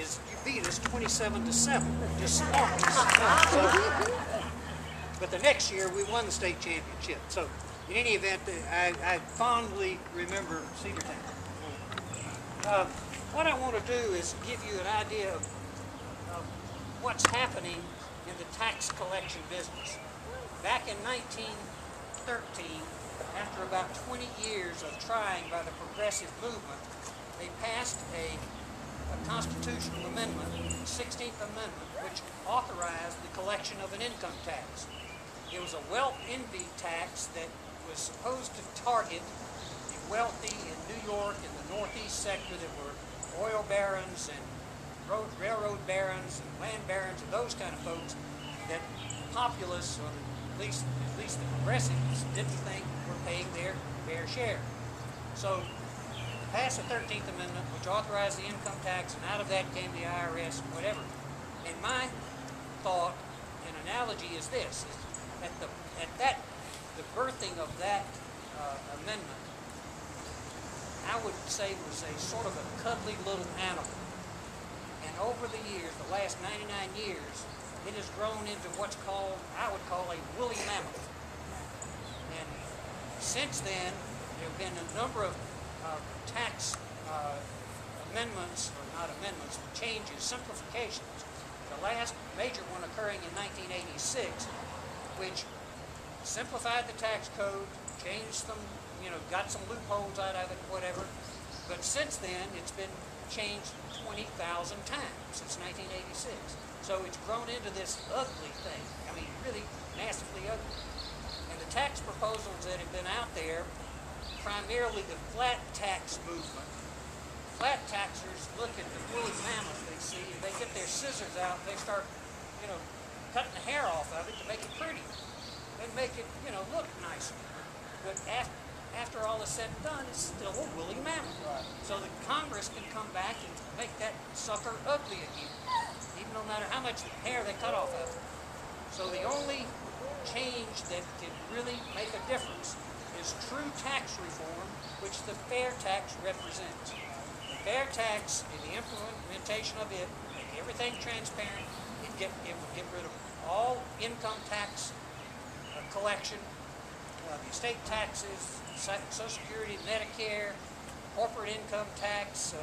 is you beat us 27-7. Just swamped us. But the next year we won the state championship. So in any event, I fondly remember Cedartown. What I want to do is give you an idea of what's happening in the tax collection business. Back in 1913, after about 20 years of trying by the progressive movement, they passed a constitutional amendment, the 16th Amendment, which authorized the collection of an income tax. It was a wealth envy tax that was supposed to target the wealthy in New York and the Northeast sector that were oil barons and railroad barons and land barons and those kind of folks that populists, or at least the progressives, didn't think were paying their fair share. So passed the 13th Amendment, which authorized the income tax, and out of that came the IRS, whatever. And my thought and analogy is this: is the birthing of that amendment, I would say, was a sort of a cuddly little animal. And over the years, the last 99 years, it has grown into what's called, I would call, a woolly mammoth. And since then, there have been a number of tax amendments, or not amendments, but changes, simplifications. The last major one occurring in 1986, which simplified the tax code, changed them, got some loopholes out of it, whatever. But since then, it's been changed 20,000 times since 1986. So it's grown into this ugly thing. I mean, really massively ugly. And the tax proposals that have been out there, primarily the flat tax movement. Flat taxers look at the woolly mammoth they see, and they get their scissors out, and they start, cutting the hair off of it to make it pretty. They make it, look nicer. But after all is said and done, it's still a woolly mammoth. Right. So the Congress can come back and make that sucker ugly again, even no matter how much hair they cut off of it. So the only change that can really make a difference is true tax reform, which the fair tax represents. The fair tax and the implementation of it, make everything transparent. It would get rid of all income tax collection, the estate taxes, Social Security, Medicare, corporate income tax,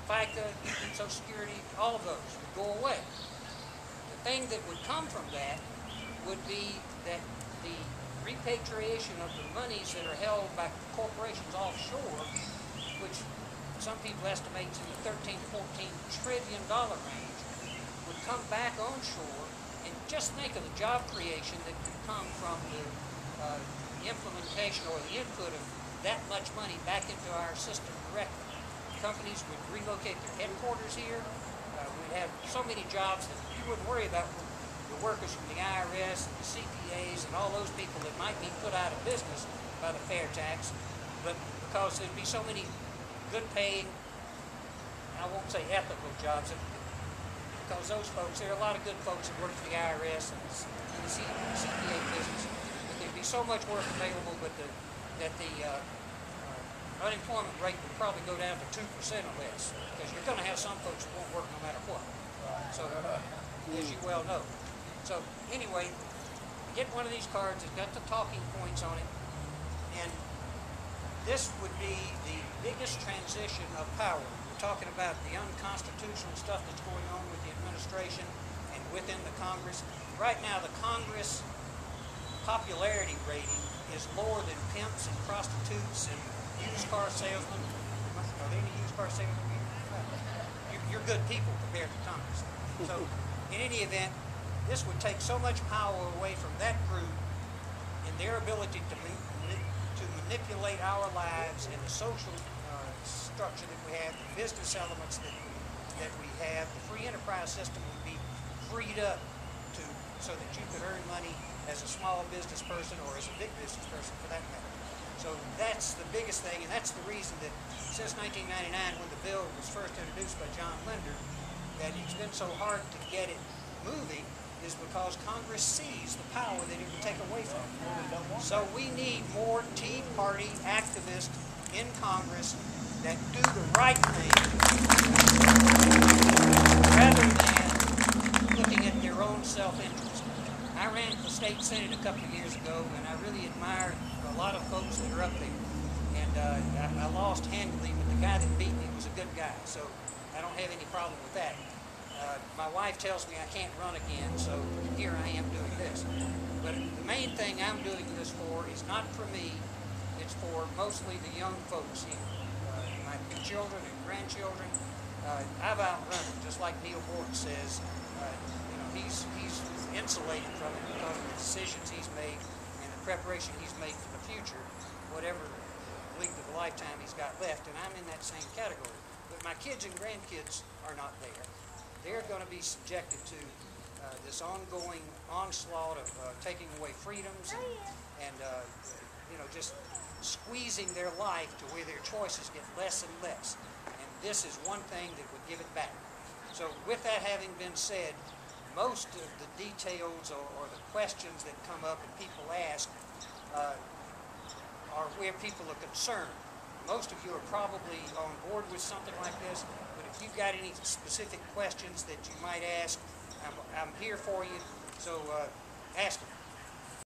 FICA, Social Security, all of those would go away. The thing that would come from that would be that the repatriation of the monies that are held by corporations offshore, which some people estimate is in the $13 to $14 trillion range, would come back onshore. And just think of the job creation that could come from the implementation or the input of that much money back into our system directly. Companies would relocate their headquarters here. We'd have so many jobs that you wouldn't worry about the workers from the IRS and the CPAs and all those people that might be put out of business by the fair tax, but because there'd be so many good paying, I won't say ethical jobs, because those folks, there are a lot of good folks that work for the IRS and the CPA business, but there'd be so much work available, but that the unemployment rate would probably go down to 2% or less, because you're going to have some folks who won't work no matter what. So, as you well know. So anyway, get one of these cards. It's got the talking points on it, and this would be the biggest transition of power. We're talking about the unconstitutional stuff that's going on with the administration and within the Congress. Right now, the Congress popularity rating is lower than pimps and prostitutes and used car salesmen. Are there any used car salesmen here? You're good people compared to Congress. So, in any event, this would take so much power away from that group and their ability to manipulate our lives and the social structure that we have, the business elements that we have. The free enterprise system would be freed up so that you could earn money as a small business person or as a big business person for that matter. So that's the biggest thing, and that's the reason that since 1999, when the bill was first introduced by John Linder, that it's been so hard to get it moving, is because Congress sees the power that it would take away from it. So we need more Tea Party activists in Congress that do the right thing. sent it a couple of years ago, and I really admire a lot of folks that are up there. And I lost handily, but the guy that beat me was a good guy, so I don't have any problem with that. My wife tells me I can't run again, so here I am doing this. But the main thing I'm doing this for is not for me, it's for mostly the young folks here. My children and grandchildren, I've outrun them, just like Neil Gordon says. He's insulated from it because of the decisions he's made and the preparation he's made for the future, whatever length of lifetime he's got left, and I'm in that same category. But my kids and grandkids are not there. They're going to be subjected to this ongoing onslaught of taking away freedoms and just squeezing their life to where their choices get less and less. And this is one thing that would give it back. So with that having been said, most of the details or the questions that come up and people ask are where people are concerned. Most of you are probably on board with something like this, but if you've got any specific questions that you might ask, I'm here for you, so ask them.